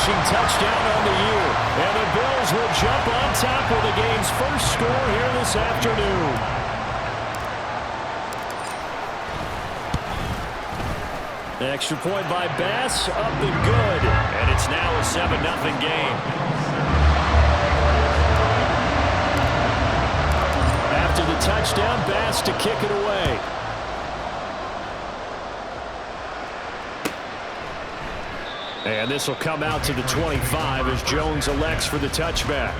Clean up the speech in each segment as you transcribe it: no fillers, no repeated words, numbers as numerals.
rushing touchdown on the year. And the Bills will jump on top with the game's first score here this afternoon. The extra point by Bass, up and good. And it's now a 7-0 game. After the touchdown, Bass to kick it away. And this will come out to the 25 as Jones elects for the touchback.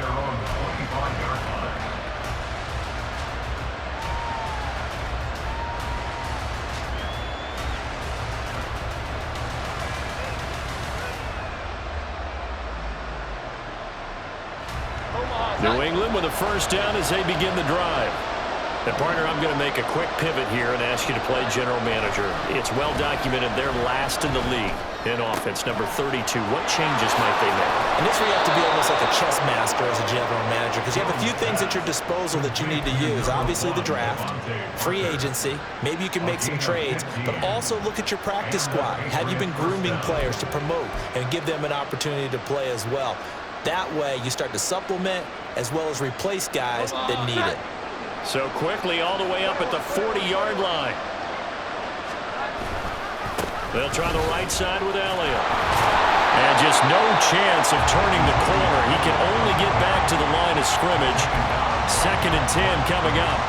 New England with a first down as they begin the drive. And partner, I'm going to make a quick pivot here and ask you to play general manager. It's well documented they're last in the league in offense, number 32. What changes might they make? And this where you have to be almost like a chess master as a general manager, because you have a few things at your disposal that you need to use. Obviously the draft, free agency, maybe you can make some trades, but also look at your practice squad. Have you been grooming players to promote and give them an opportunity to play as well? That way you start to supplement as well as replace guys that need it. So quickly all the way up at the 40-yard line. They'll try the right side with Elliott. And just no chance of turning the corner. He can only get back to the line of scrimmage. 2nd and 10 coming up.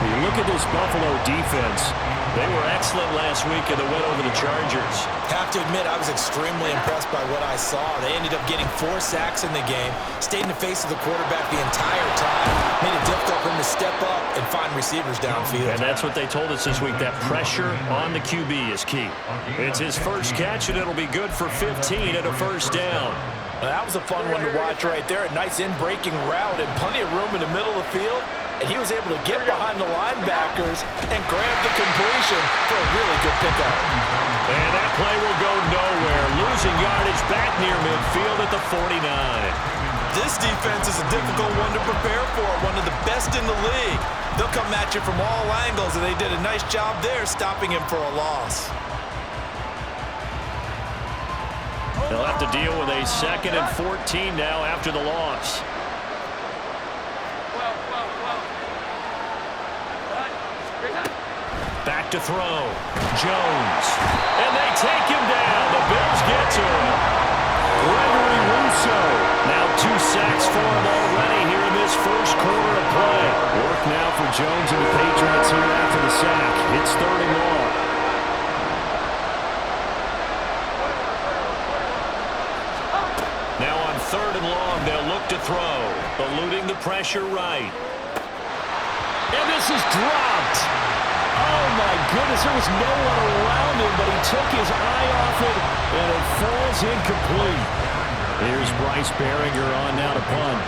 You look at this Buffalo defense. They were excellent last week in the win over the Chargers. Have to admit, I was extremely impressed by what I saw. They ended up getting 4 sacks in the game, stayed in the face of the quarterback the entire time, made it difficult for him to step up and find receivers downfield. And that's what they told us this week, that pressure on the QB is key. It's his first catch, and it'll be good for 15 at a first down. Well, that was a fun one to watch right there. A nice in-breaking route and plenty of room in the middle of the field. And he was able to get behind the linebackers and grab the completion for a really good pickup. And that play will go nowhere. Losing yardage back near midfield at the 49. This defense is a difficult one to prepare for, one of the best in the league. They'll come at you from all angles, and they did a nice job there stopping him for a loss. They'll have to deal with a 2nd and 14 now after the loss. Back to throw. Jones. And they take him down. The Bills get to him. Gregory Rousseau. Now 2 sacks for him already here in this first quarter of play. Work now for Jones and the Patriots here after the sack. It's 3rd and long. Now on 3rd and long, they'll look to throw. Eluding the pressure right. And this is dropped. Oh, my goodness, there was no one around him, but he took his eye off it, and it falls incomplete. Here's Bryce Behringer on now to punt.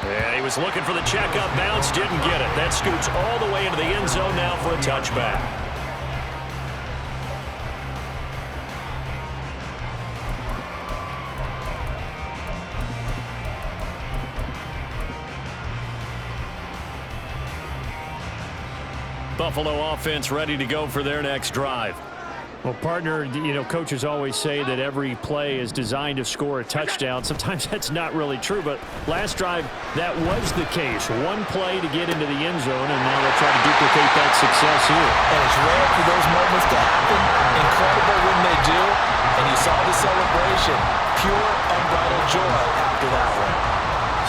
Yeah, he was looking for the checkup bounce, didn't get it. That scoots all the way into the end zone now for a touchback. Buffalo offense ready to go for their next drive. Well, partner, coaches always say that every play is designed to score a touchdown. Sometimes that's not really true, but last drive, that was the case. One play to get into the end zone, and now they'll try to duplicate that success here. And it's rare for those moments to happen. Incredible when they do. And you saw the celebration. Pure, unbridled joy after that one.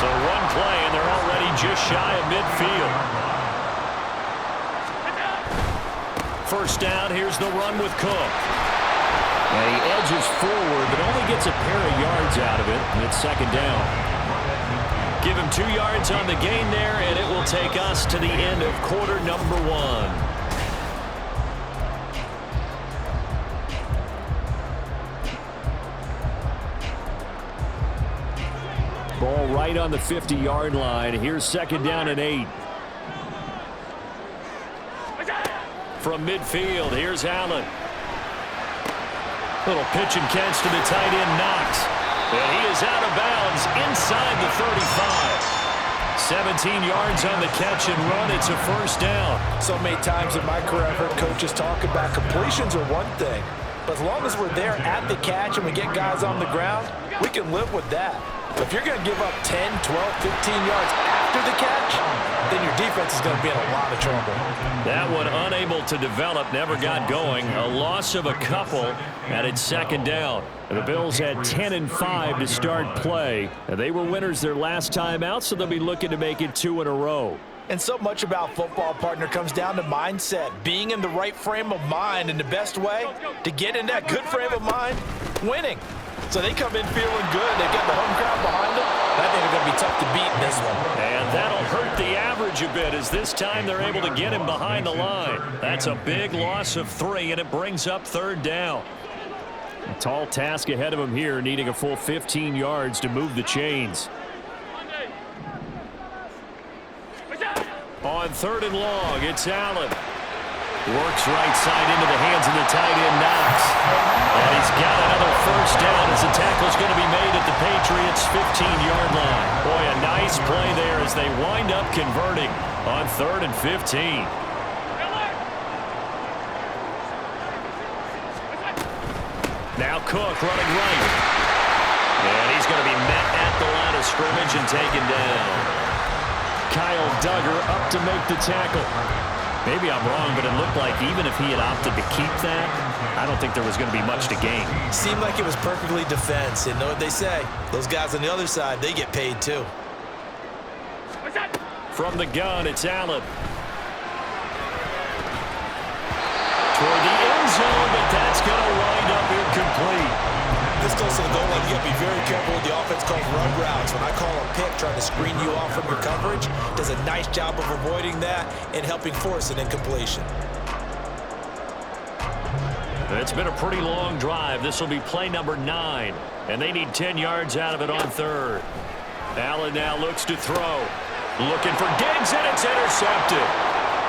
So one play, and they're already just shy of midfield. First down, here's the run with Cook. And he edges forward, but only gets a pair of yards out of it, and it's 2nd down. Give him 2 yards on the gain there, and it will take us to the end of quarter number 1. Ball right on the 50-yard line. Here's 2nd down and 8. From midfield, here's Allen. Little pitch and catch to the tight end, Knox. And he is out of bounds inside the 35. 17 yards on the catch and run. It's a first down. So many times in my career I've heard coaches talk about completions are one thing, but as long as we're there at the catch and we get guys on the ground, we can live with that. But if you're going to give up 10, 12, 15 yards after the catch, then your defense is going to be in a lot of trouble. That one unable to develop, never got going. A loss of a couple, and it's second down. The Bills had 10-5 to start play. They were winners their last time out, so they'll be looking to make it 2 in a row. And so much about football, partner, comes down to mindset, being in the right frame of mind, and the best way to get in that good frame of mind, winning. So they come in feeling good. They've got the home crowd behind them. I think they're going to be tough to beat in this one. And that'll hurt the average a bit as this time they're able to get him behind the line. That's a big loss of 3, and it brings up third down. A tall task ahead of him here, needing a full 15 yards to move the chains. On third and long, it's Allen. Works right side into the hands of the tight end, Knox. And he's got another first down as the tackle's going to be made at the Patriots' 15-yard line. Boy, a nice play there as they wind up converting on 3rd and 15. Now Cook running right. And he's going to be met at the line of scrimmage and taken down. Kyle Duggar up to make the tackle. Maybe I'm wrong, but it looked like even if he had opted to keep that, I don't think there was going to be much to gain. Seemed like it was perfectly defense. And know what they say? Those guys on the other side, they get paid too. From the gun, it's Allen. Toward the end zone, but that's going to wind up incomplete. This close to the goal line, you got to be very careful with the offense called run routes. When I call a pick trying to screen you off from your coverage, does a nice job of avoiding that and helping force an incompletion. It's been a pretty long drive. This will be play number 9, and they need 10 yards out of it on 3rd. Allen now looks to throw. Looking for Diggs, and it's intercepted.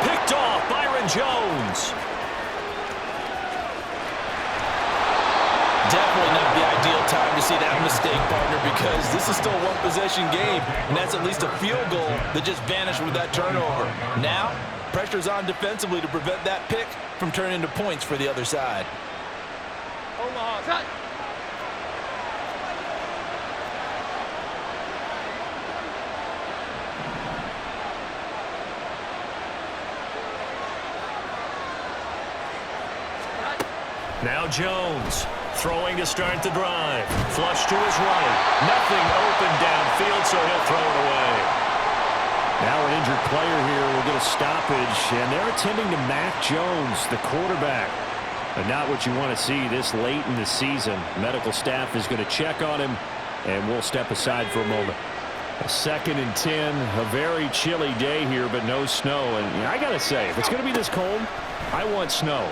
Picked off Byron Jones. Definitely not the ideal time to see that mistake, partner, because this is still a one-possession game, and that's at least a field goal that just vanished with that turnover. Now, pressure's on defensively to prevent that pick from turning into points for the other side. Now Jones. Throwing to start the drive. Flush to his right. Nothing open downfield, so he'll throw it away. Now an injured player here will get a stoppage, and they're attempting to Mac Jones, the quarterback. But not what you want to see this late in the season. Medical staff is going to check on him, and we'll step aside for a moment. A 2nd and 10, a very chilly day here, but no snow. And I got to say, if it's going to be this cold, I want snow.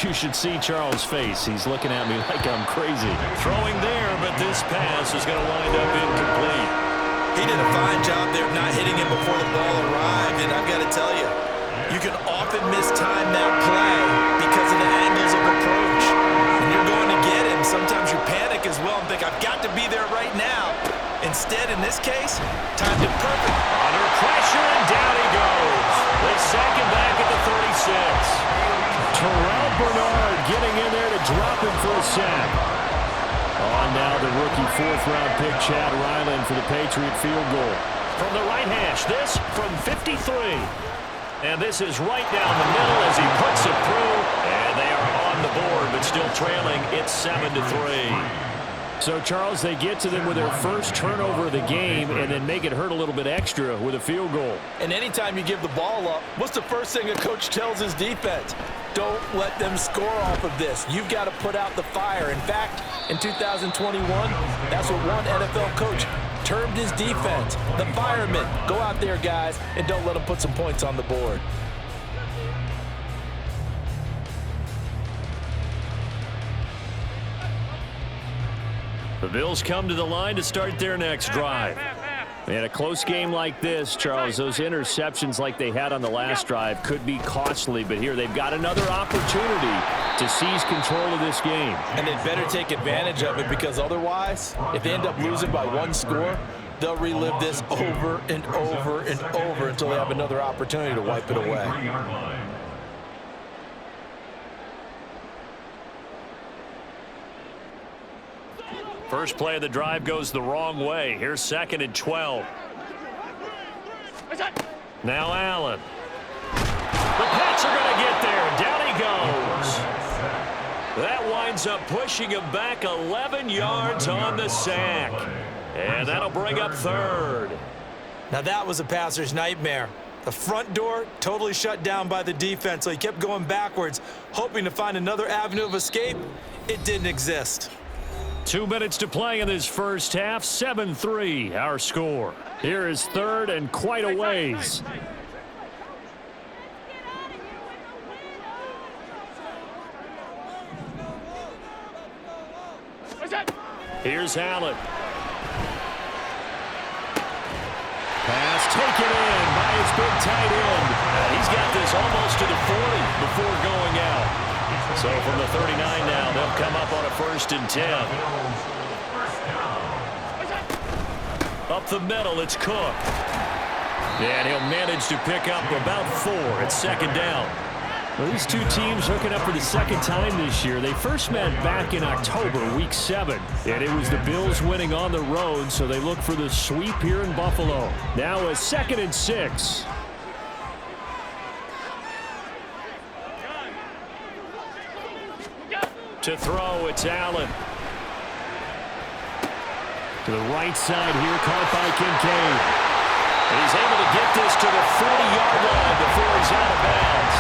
You should see Charles' face. He's looking at me like I'm crazy. Throwing there, but this pass is going to wind up incomplete. He did a fine job there of not hitting him before the ball arrived, and I've got to tell you, you can often mistime that play because of the angles of approach. When you're going to get him, sometimes you panic as well and think, I've got to be there right now. Instead, in this case, timed it perfect. Under pressure, and down he goes. They sack him back at the 36. Terrell Bernard getting in there to drop him for a sack. On now the rookie 4th-round pick Chad Ryland for the Patriot field goal. From the right hash, this from 53. And this is right down the middle as he puts it through. And they are on the board, but still trailing. It's 7-3. So, Charles, they get to them with their first turnover of the game and then make it hurt a little bit extra with a field goal. And anytime you give the ball up, what's the first thing a coach tells his defense? Don't let them score off of this. You've got to put out the fire. In fact, in 2021, that's what one NFL coach termed his defense. The firemen. Go out there, guys, and don't let them put some points on the board. The Bills come to the line to start their next drive. And a close game like this, Charles, those interceptions like they had on the last drive could be costly, but here they've got another opportunity to seize control of this game. And they'd better take advantage of it because otherwise, if they end up losing by 1 score, They'll relive this over and over and over until they have another opportunity to wipe it away. First play of the drive goes the wrong way. Here's 2nd and 12. Now Allen. The Pats are going to get there. Down he goes. That winds up pushing him back 11 yards on the sack. And that'll bring up 3rd. Now that was a passer's nightmare. The front door totally shut down by the defense, so he kept going backwards, hoping to find another avenue of escape. It didn't exist. 2 minutes to play in this first half. 7-3 our score. Here is 3rd and quite a ways. Here's Allen. Pass taken in by his big tight end. He's got this almost to the 40 before going out. So from the 39 now, they'll come up on a 1st and 10. Up the middle, it's Cook. And he'll manage to pick up about 4 at 2nd down. Well, these two teams hooking up for the 2nd time this year. They first met back in October, week 7. And it was the Bills winning on the road, so they look for the sweep here in Buffalo. Now a 2nd and 6. To throw, it's Allen. To the right side here, caught by Kincaid. And he's able to get this to the 40-yard line before he's out of bounds.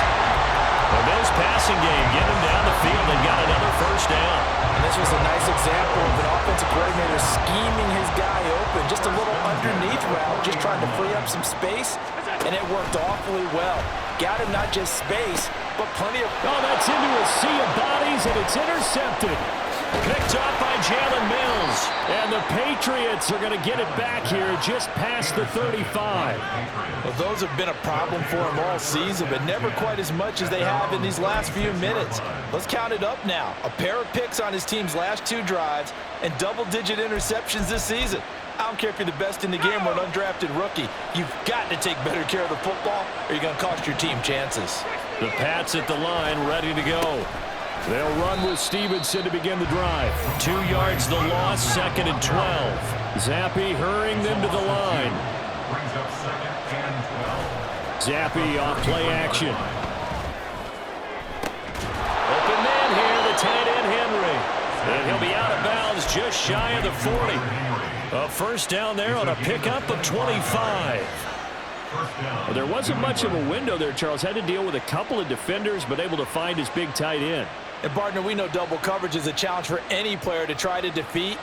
The Bills passing game, get him down the field and got another 1st down. And this was a nice example of an offensive coordinator scheming his guy open. Just a little underneath route, just trying to free up some space, and it worked awfully well. Got him not just space, but plenty of... Oh, that's into a sea of bodies, and it's intercepted. Picked off by Jalen Mills. And the Patriots are going to get it back here just past the 35. Well, those have been a problem for him all season, but never quite as much as they have in these last few minutes. Let's count it up now. A pair of picks on his team's last 2 drives and double-digit interceptions this season. I don't care if you're the best in the game or an undrafted rookie. You've got to take better care of the football or you're going to cost your team chances. The Pats at the line, ready to go. They'll run with Stevenson to begin the drive. 2 yards the loss, 2nd and 12. Zappi hurrying them to the line. Zappi off play action. Open man here, the tight end Henry. And he'll be out of bounds just shy of the 40. A 1st down there on a pickup of 25. Well, there wasn't much of a window there, Charles. Had to deal with a couple of defenders, but able to find his big tight end. And, partner, we know double coverage is a challenge for any player to try to defeat.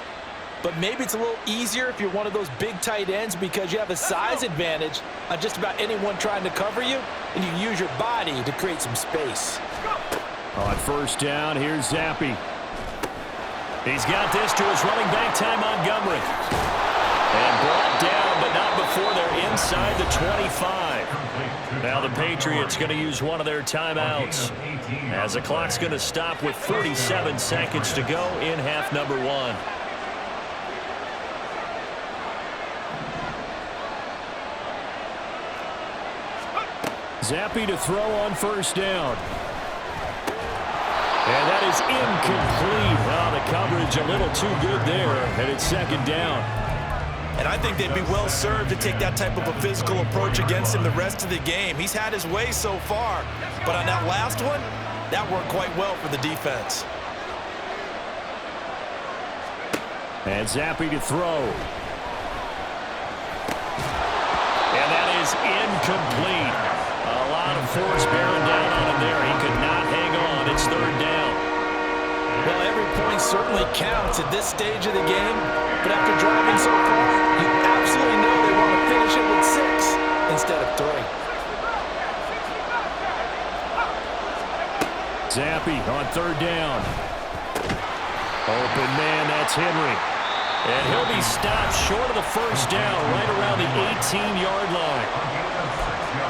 But maybe it's a little easier if you're one of those big tight ends because you have a size advantage on just about anyone trying to cover you, and you use your body to create some space. On 1st down, here's Zappi. He's got this to his running back, Ty Montgomery. And brought down, but not before they're inside the 25. Now the Patriots going to use one of their timeouts as the clock's going to stop with 47 seconds to go in half number 1. Zappi to throw on 1st down. And that is incomplete. Oh, the coverage a little too good there, and it's 2nd down. And I think they'd be well served to take that type of a physical approach against him the rest of the game. He's had his way so far, but on that last one, that worked quite well for the defense. And Zappi to throw. And that is incomplete. A lot of force bearing down on him there. He could not hang on. It's 3rd down. Well, every point certainly counts at this stage of the game, but after driving so far, you absolutely know they want to finish it with 6 instead of 3. Zappi on 3rd down. Open man, that's Henry. And he'll be stopped short of the 1st down right around the 18-yard line.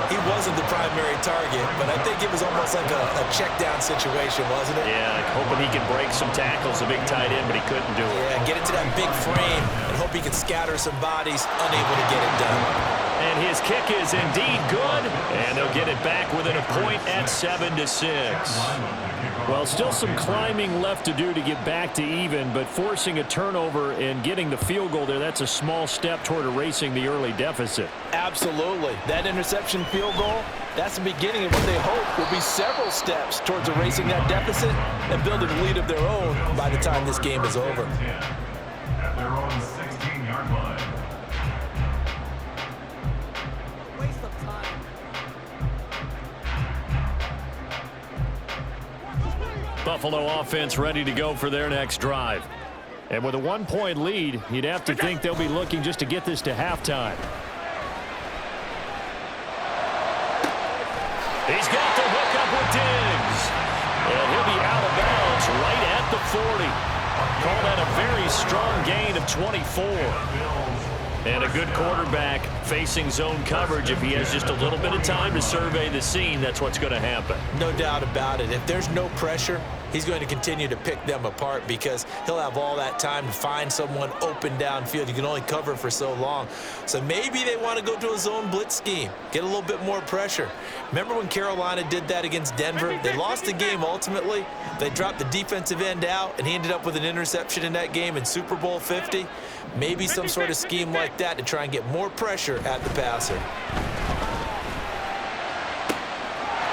He wasn't the primary target, but I think it was almost like a check down situation, wasn't it? Yeah, hoping he could break some tackles, a big tight end, but he couldn't do it. Yeah, get it to that big frame and hope he could scatter some bodies, unable to get it done. And his kick is indeed good, and they'll get it back within a point at 7-6. Well, still some climbing left to do to get back to even, but forcing a turnover and getting the field goal there, that's a small step toward erasing the early deficit. Absolutely. That interception field goal, that's the beginning of what they hope will be several steps towards erasing that deficit and building a lead of their own by the time this game is over. At their own 16-yard line. Buffalo offense ready to go for their next drive. And with a 1-point lead, you'd have to think they'll be looking just to get this to halftime. He's got the hook up with Diggs. And he'll be out of bounds right at the 40. Call that a very strong gain of 24. And a good quarterback facing zone coverage. If he has just a little bit of time to survey the scene, that's what's going to happen. No doubt about it. If there's no pressure, he's going to continue to pick them apart because he'll have all that time to find someone open downfield. You can only cover for so long. So maybe they want to go to a zone blitz scheme, get a little bit more pressure. Remember when Carolina did that against Denver? They lost the game ultimately. They dropped the defensive end out, and he ended up with an interception in that game in Super Bowl 50. Maybe some sort of scheme like that to try and get more pressure at the passer.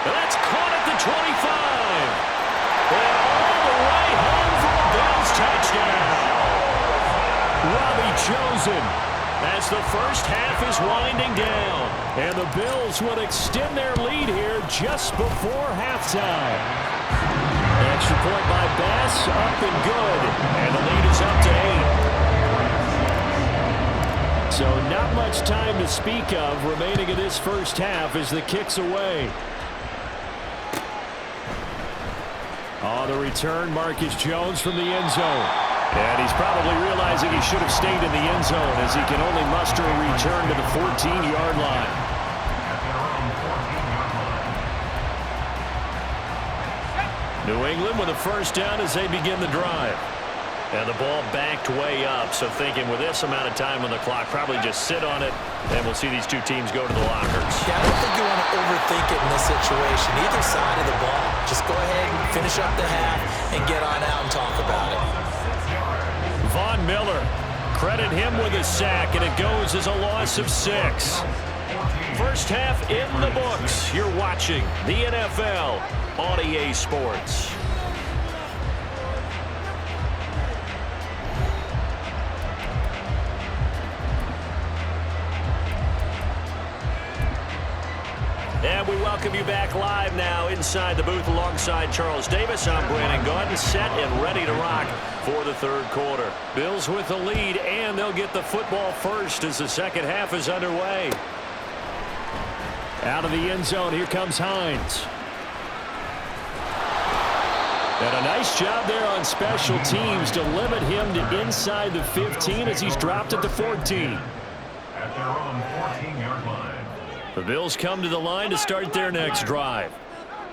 That's caught at the 25. And all the way home for a Bills touchdown. Robbie Chosen as the first half is winding down. And the Bills will extend their lead here just before halftime. Extra point by Bass, up and good. And the lead is up to 8. So not much time to speak of remaining in this first half as the kick's away. On the return, Marcus Jones from the end zone. And he's probably realizing he should have stayed in the end zone as he can only muster a return to the 14-yard line. New England with a first down as they begin the drive. And the ball backed way up, so thinking with this amount of time on the clock, probably just sit on it, and we'll see these two teams go to the lockers. Yeah, I don't think you want to overthink it in this situation. Either side of the ball, just go ahead and finish up the half and get on out and talk about it. Von Miller, credit him with a sack, and it goes as a loss of 6. First half in the books. You're watching the NFL on EA Sports. And we welcome you back live now inside the booth alongside Charles Davis. I'm Brandon Gaudin, set and ready to rock for the third quarter. Bills with the lead, and they'll get the football first as the second half is underway. Out of the end zone, here comes Hines. And a nice job there on special teams to limit him to inside the 15 as he's dropped at the 14. At their own 14-yard line. The Bills come to the line to start their next drive.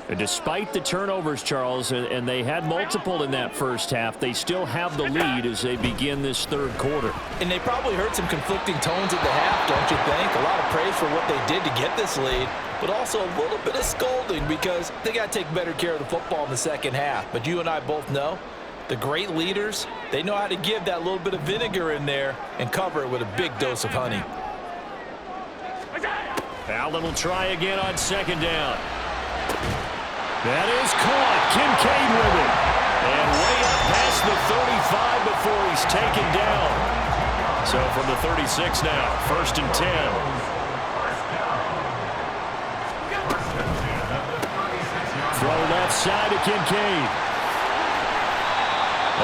And despite the turnovers, Charles, and they had multiple in that first half, they still have the lead as they begin this third quarter. And they probably heard some conflicting tones at the half, don't you think? A lot of praise for what they did to get this lead, but also a little bit of scolding because they got to take better care of the football in the second half. But you and I both know the great leaders, they know how to give that little bit of vinegar in there and cover it with a big dose of honey. Allen will try again on second down. That is caught. Kincaid with it. And way up past the 35 before he's taken down. So from the 36 now, 1st and 10. Throw left side to Kincaid.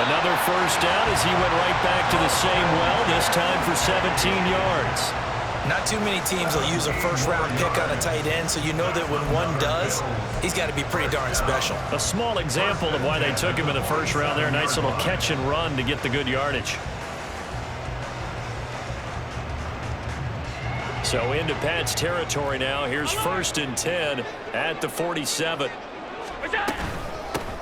Another first down as he went right back to the same well, this time for 17 yards. Not too many teams will use a first-round pick on a tight end, so you know that when one does, he's got to be pretty darn special. A small example of why they took him in the first round there. Nice little catch and run to get the good yardage. So into Pat's territory now. Here's 1st and 10 at the 47.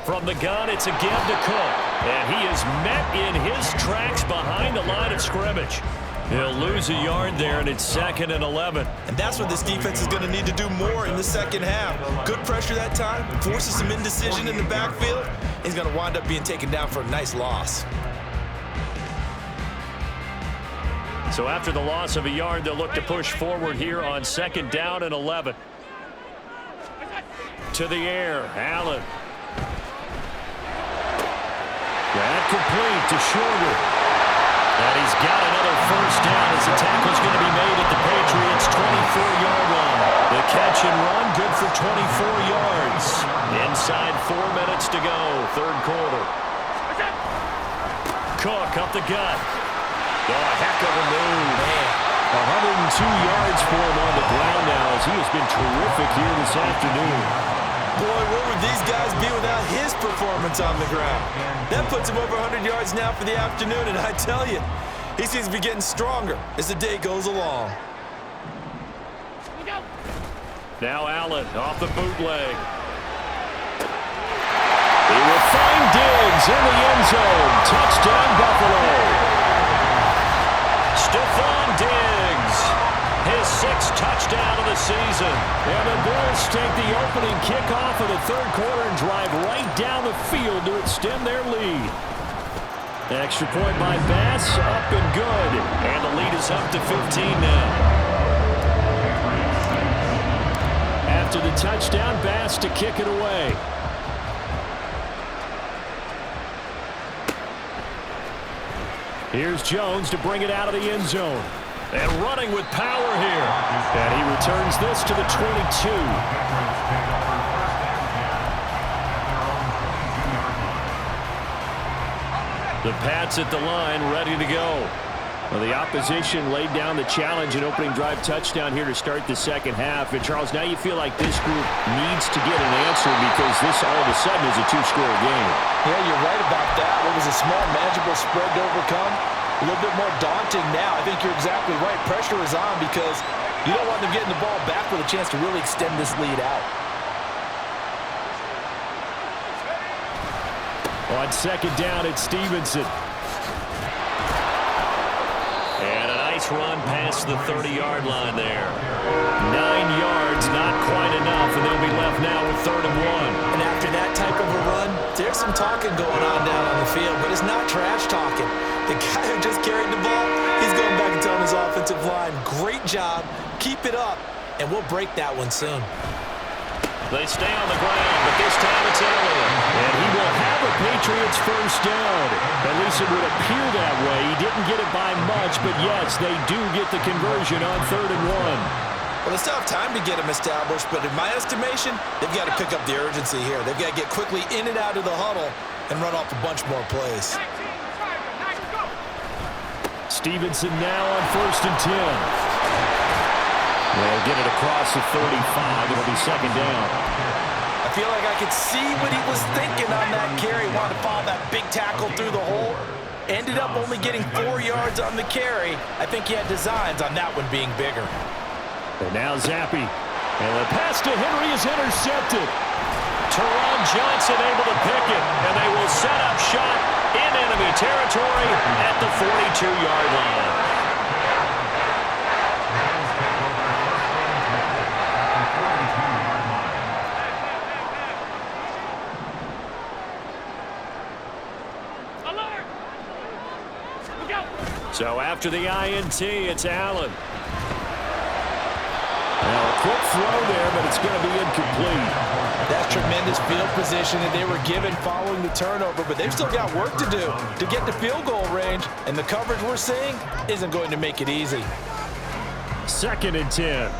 From the gun, it's again to Cook. And he is met in his tracks behind the line of scrimmage. He'll lose a yard there, and it's 2nd and 11. And that's what this defense is going to need to do more in the second half. Good pressure that time, forces some indecision in the backfield. He's going to wind up being taken down for a nice loss. So after the loss of a yard, they'll look to push forward here on 2nd down and 11. To the air, Allen. That complete to Shorter. And he's got another 1st down as the tackle's going to be made at the Patriots' 24-yard line. The catch and run, good for 24 yards. Inside 4 minutes to go, 3rd quarter. Cook up the gut. Oh, a heck of a move. 102 yards for him on the ground now as he has been terrific here this afternoon. Boy, where would these guys be without his performance on the ground? That puts him over 100 yards now for the afternoon, and I tell you, he seems to be getting stronger as the day goes along. Now Allen off the bootleg. He will find Diggs in the end zone. Touchdown, Buffalo. Stephon Diggs, his 6th touchdown of the season. And the Bills take the opening kickoff of the 3rd quarter and drive right down the field to extend their lead. Extra point by Bass, up and good. And the lead is up to 15 now. After the touchdown, Bass to kick it away. Here's Jones to bring it out of the end zone. And running with power here. And he returns this to the 22. The Pats at the line, ready to go. Well, the opposition laid down the challenge and opening drive touchdown here to start the second half. And, Charles, now you feel like this group needs to get an answer because this all of a sudden is a 2-score game. Yeah, you're right about that. It was a small, manageable spread to overcome. A little bit more daunting now. I think you're exactly right. Pressure is on because you don't want them getting the ball back with a chance to really extend this lead out. On 2nd down, it's Stevenson. And a nice run past the 30-yard line there. 9 yards, not quite enough, and they'll be left now with 3rd and 1. And after that type of a run, there's some talking going on down on the field, but it's not trash talking. The guy who just carried the ball, he's going back and telling his offensive line, great job, keep it up, and we'll break that one soon. They stay on the ground, but this time it's Elliott. And he will have a Patriots 1st down. At least it would appear that way. He didn't get it by much, but yes, they do get the conversion on 3rd and 1. Well, they still have time to get him established, but in my estimation, they've got to pick up the urgency here. They've got to get quickly in and out of the huddle and run off a bunch more plays. Stevenson now on 1st and 10. They'll get it across the 35. It'll be 2nd down. I feel like I could see what he was thinking on that carry. Wanted to follow that big tackle through the hole. Ended up only getting 4 yards on the carry. I think he had designs on that one being bigger. And now Zappi. And the pass to Henry is intercepted. Teron Johnson able to pick it. And they will set up shot in enemy territory at the 42-yard line. So after the INT, it's Allen. Now a quick throw there, but it's going to be incomplete. That's tremendous field position that they were given following the turnover, but they've still got work to do to get to field goal range, and the coverage we're seeing isn't going to make it easy. 2nd and 10.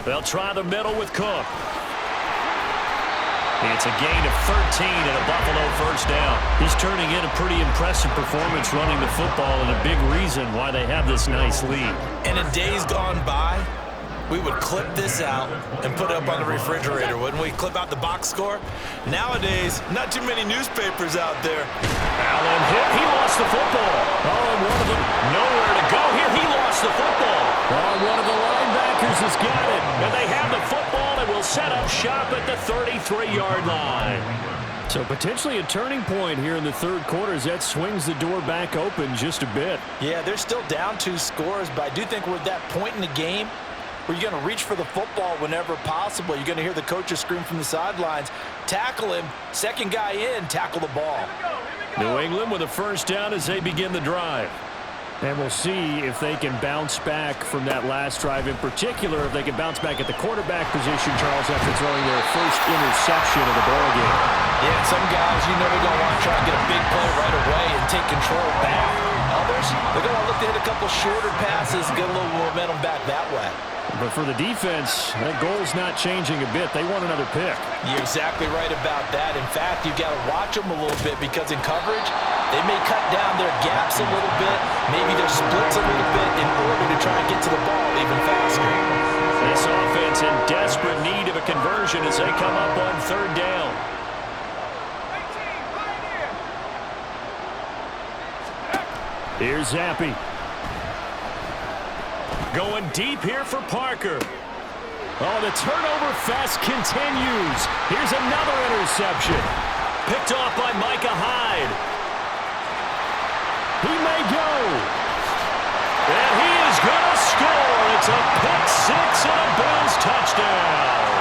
They'll try the middle with Cook. It's a gain of 13 and a Buffalo 1st down. He's turning in a pretty impressive performance running the football and a big reason why they have this nice lead. And in days gone by, We would clip this out and put it up on the refrigerator, wouldn't we? Clip out the box score. Nowadays, not too many newspapers out there. Allen hit. He lost the football. Oh, and one of them nowhere to go here. He lost the football. Oh, one of the linebackers has got it. And they have the football and will set up shop at the 33-yard line. So potentially a turning point here in the third quarter as that swings the door back open just a bit. Yeah, they're still down 2 scores, but I do think we're at that point in the game where you're going to reach for the football whenever possible. You're going to hear the coaches scream from the sidelines, tackle him, second guy in, tackle the ball. New England with a first down as they begin the drive. And we'll see if they can bounce back from that last drive, in particular if they can bounce back at the quarterback position, Charles, after throwing their first interception of the ballgame. Yeah, some guys, you know, they're going to want to try and get a big play right away and take control back. Others, they're going to look to hit a couple shorter passes and get a little momentum back that way. But for the defense, that goal's not changing a bit. They want another pick. You're exactly right about that. In fact, you've got to watch them a little bit because in coverage, they may cut down their gaps a little bit, maybe their splits a little bit in order to try and get to the ball even faster. This offense in desperate need of a conversion as they come up on third down. Here's Zappi. Going deep here for Parker. Oh, the turnover fest continues. Here's another interception. Picked off by Micah Hyde. He may go. And he is going to score. It's a pick-6 and a Bills touchdown.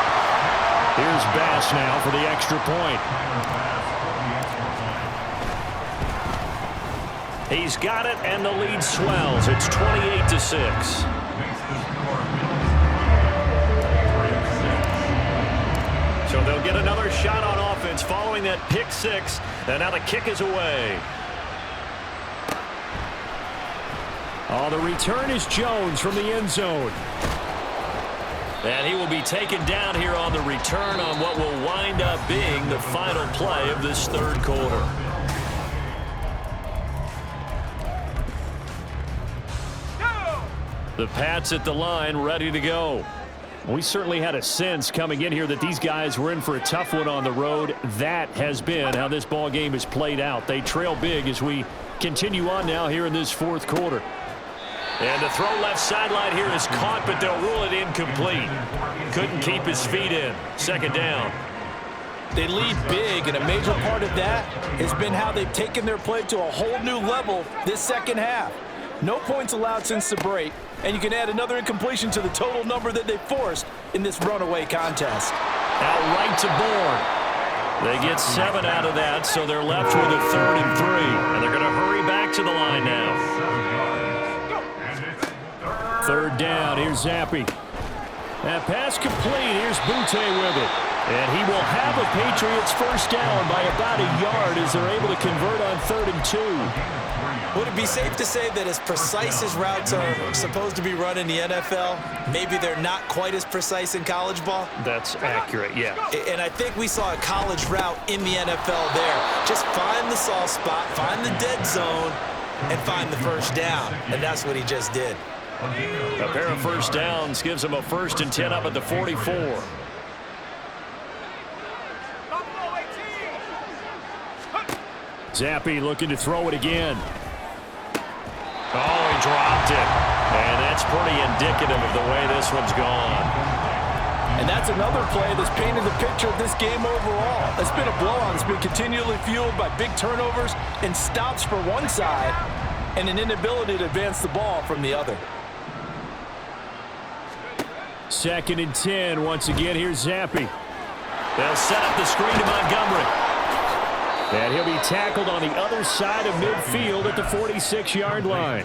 Here's Bass now for the extra point. He's got it, and the lead swells. It's 28-6. So they'll get another shot on offense following that pick-6, and now the kick is away. Oh, the return is Jones from the end zone. And he will be taken down here on the return on what will wind up being the final play of this third quarter. The Pats at the line, ready to go. We certainly had a sense coming in here that these guys were in for a tough one on the road. That has been how this ball game has played out. They trail big as we continue on now here in this fourth quarter. And the throw left sideline here is caught, but they'll rule it incomplete. Couldn't keep his feet in. Second down. They lead big, and a major part of that has been how they've taken their play to a whole new level this second half. No points allowed since the break, and you can add another incompletion to the total number that they forced in this runaway contest. Out right to Bourne. They get 7 out of that, so they're left with a 3rd and 3. And they're going to hurry back to the line now. Third down, here's Zappi. That pass complete, here's Butte with it. And he will have a Patriots first down by about a yard as they're able to convert on 3rd and 2. Would it be safe to say that as precise as routes are supposed to be run in the NFL, maybe they're not quite as precise in college ball? That's accurate, yeah. And I think we saw a college route in the NFL there. Just find the soft spot, find the dead zone, and find the first down. And that's what he just did. A pair of first downs gives him a 1st and 10 up at the 44. Zappi looking to throw it again. Oh, he dropped it. And that's pretty indicative of the way this one's gone. And that's another play that's painted the picture of this game overall. It's been a blowout. It's been continually fueled by big turnovers and stops for one side and an inability to advance the ball from the other. 2nd and 10. Once again, here's Zappi. They'll set up the screen to Montgomery. And he'll be tackled on the other side of midfield at the 46-yard line.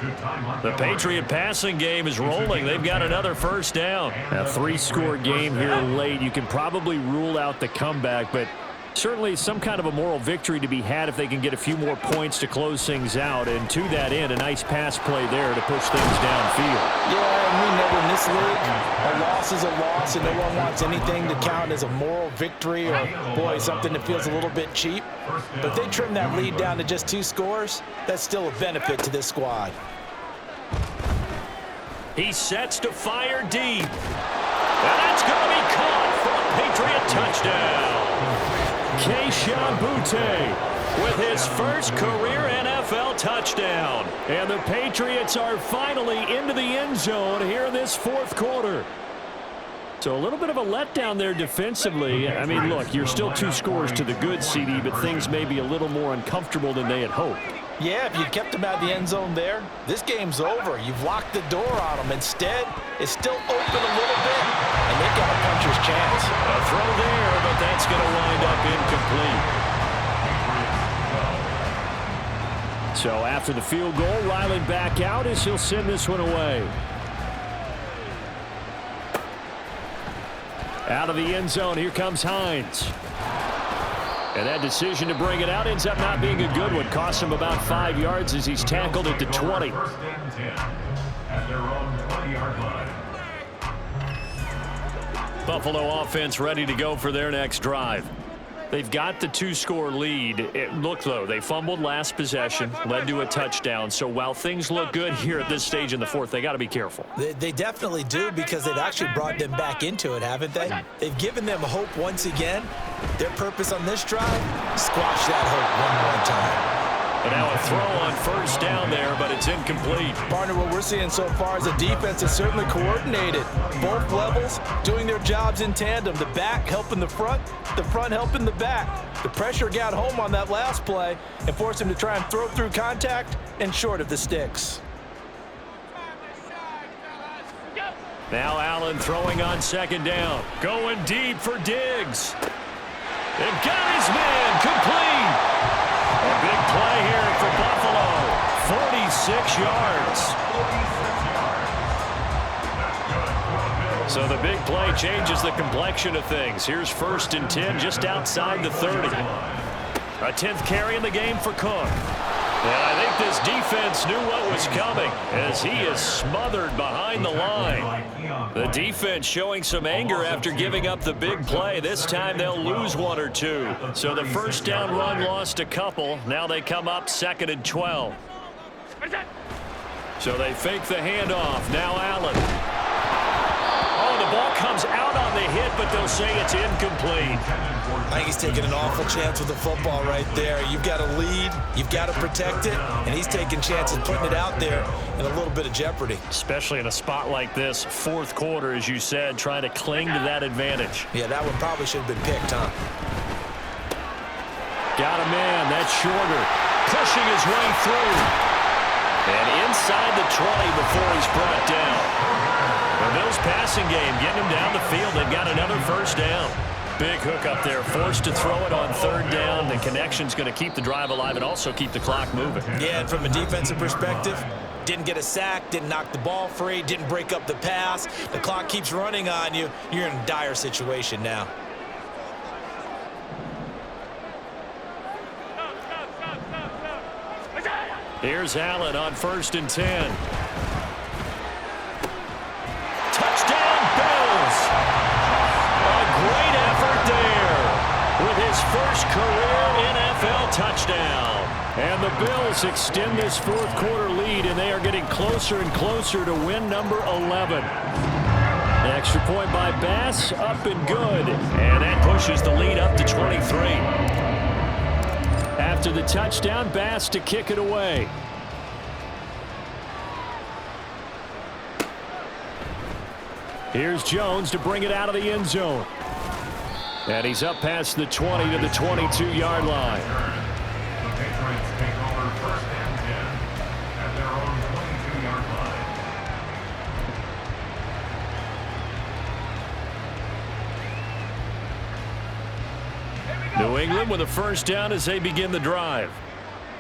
The Patriot passing game is rolling. They've got another first down. A 3-score game here late. You can probably rule out the comeback, but certainly some kind of a moral victory to be had if they can get a few more points to close things out. And to that end, a nice pass play there to push things downfield. Yeah, and we know in this league, a loss is a loss, and no one wants anything to count as a moral victory or, boy, something that feels a little bit cheap. But if they trim that lead down to just 2 scores, that's still a benefit to this squad. He sets to fire deep. And that's going to be caught for a Patriot touchdown. Kayshon Boutte with his first career NFL touchdown. And the Patriots are finally into the end zone here in this fourth quarter. So a little bit of a letdown there defensively. I mean, look, you're still 2 scores to the good, CD, but things may be a little more uncomfortable than they had hoped. Yeah, if you kept them out of the end zone there, this game's over. You've locked the door on them. Instead, it's still open a little bit, and they've got a puncher's chance. A throw there, but that's going to wind up incomplete. So after the field goal, Ryland back out as he'll send this one away. Out of the end zone, here comes Hines. And that decision to bring it out ends up not being a good one. Costs him about 5 yards as he's tackled at the 20. First and 10 at their own 20-yard line. Buffalo offense ready to go for their next drive. They've got the 2-score lead. Look, though, they fumbled last possession, led to a touchdown. So while things look good here at this stage in the fourth, they got to be careful. They definitely do, because they've actually brought them back into it, haven't they? They've given them hope once again. Their purpose on this drive, squash that hope one more time. But now a throw on first down there, but it's incomplete. Partner, what we're seeing so far is the defense is certainly coordinated. Both levels doing their jobs in tandem. The back helping the front helping the back. The pressure got home on that last play and forced him to try and throw through contact and short of the sticks. Now Allen throwing on second down. Going deep for Diggs. And got his man complete. A big play here for Buffalo. 46 yards. So the big play changes the complexion of things. Here's first and 10 just outside the 30. A 10th carry in the game for Cook. And I think this defense knew what was coming as he is smothered behind the line. The defense showing some anger after giving up the big play. This time they'll lose 1 or 2. So the first down run lost a couple. Now they come up 2nd and 12. So they fake the handoff. Now Allen. Oh, the ball comes out on the hit, but they'll say it's incomplete. I think he's taking an awful chance with the football right there. You've got to lead, you've got to protect it, and he's taking chances putting it out there in a little bit of jeopardy. Especially in a spot like this, fourth quarter, as you said, trying to cling to that advantage. Yeah, that one probably should have been picked, huh? Got a man, that's shorter, pushing his way through. And inside the 20 before he's brought down. The Bills passing game, getting him down the field. They've got another first down. Big hook up there, forced to throw it on third down. The connection's going to keep the drive alive and also keep the clock moving. Yeah, and from a defensive perspective, didn't get a sack, didn't knock the ball free, didn't break up the pass. The clock keeps running on you. You're in a dire situation now. Here's Allen on first and 10. Touchdown, Bills! A great effort there with his first career NFL touchdown. And the Bills extend this fourth quarter lead, and they are getting closer and closer to win number 11. The extra point by Bass, up and good. And that pushes the lead up to 23. After the touchdown, Bass to kick it away. Here's Jones to bring it out of the end zone. And he's up past the 20 to the 22-yard line. The Patriots take over first and 10 at their own 22-yard line. New England with a first down as they begin the drive.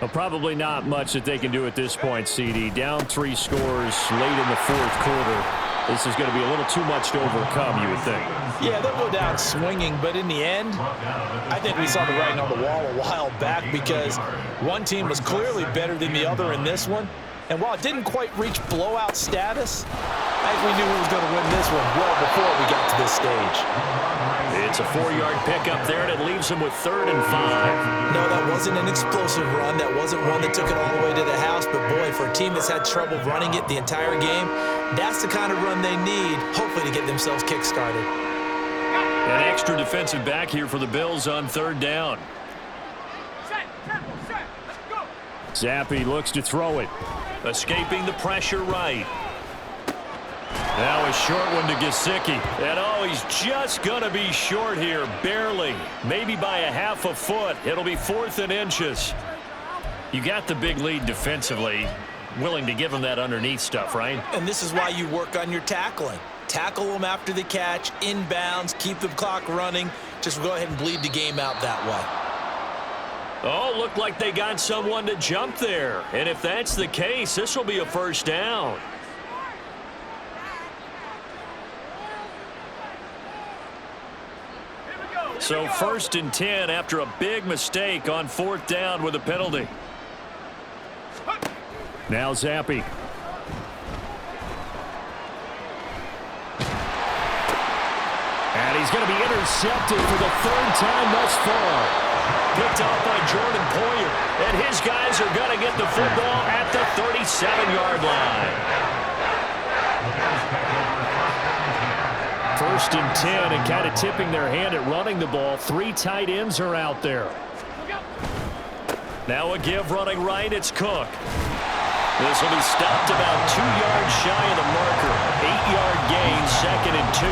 Well, probably not much that they can do at this point, CD. Down 3 scores late in the fourth quarter. This is going to be a little too much to overcome, you would think. Yeah, they'll go down swinging, but in the end, I think we saw the writing on the wall a while back because one team was clearly better than the other in this one. And while it didn't quite reach blowout status, I think we knew who was going to win this one well before we got to this stage. It's a 4-yard pickup there, and it leaves him with 3rd and 5. No, that wasn't an explosive run. That wasn't one that took it all the way to the house. But, boy, for a team that's had trouble running it the entire game, that's the kind of run they need, hopefully, to get themselves kick-started. An extra defensive back here for the Bills on 3rd down. Zappi looks to throw it. Escaping the pressure right. Now a short one to Gesicki. And, oh, he's just going to be short here, barely. Maybe by a half a foot. It'll be 4th and inches. You got the big lead defensively. Willing to give him that underneath stuff, right? And this is why you work on your tackling. Tackle them after the catch, inbounds, keep the clock running. Just go ahead and bleed the game out that way. Oh, looked like they got someone to jump there. And if that's the case, this will be a 1st down. So 1st and 10 after a big mistake on 4th down with a penalty. Now Zappi. And he's going to be intercepted for the 3rd time thus far. Picked off by Jordan Poyer. And his guys are going to get the football at the 37-yard line. 1st and 10, and kind of tipping their hand at running the ball. 3 tight ends are out there. Now a give running right. It's Cook. This will be stopped about 2 yards shy of the marker. 8-yard gain, 2nd and 2.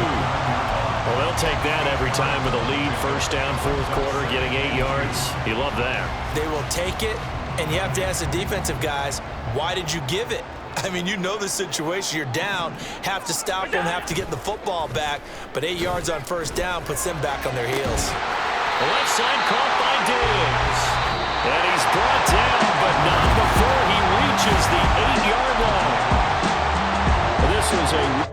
Well, they'll take that every time with a lead. 1st down, 4th quarter, getting 8 yards. You love that. They will take it, and you have to ask the defensive guys, why did you give it? I mean, you know the situation. You're down, have to stop them, have to get the football back, but 8 yards on 1st down puts them back on their heels. Left side caught by Diggs. And he's brought down, but not before he reaches the 8-yard line. This was a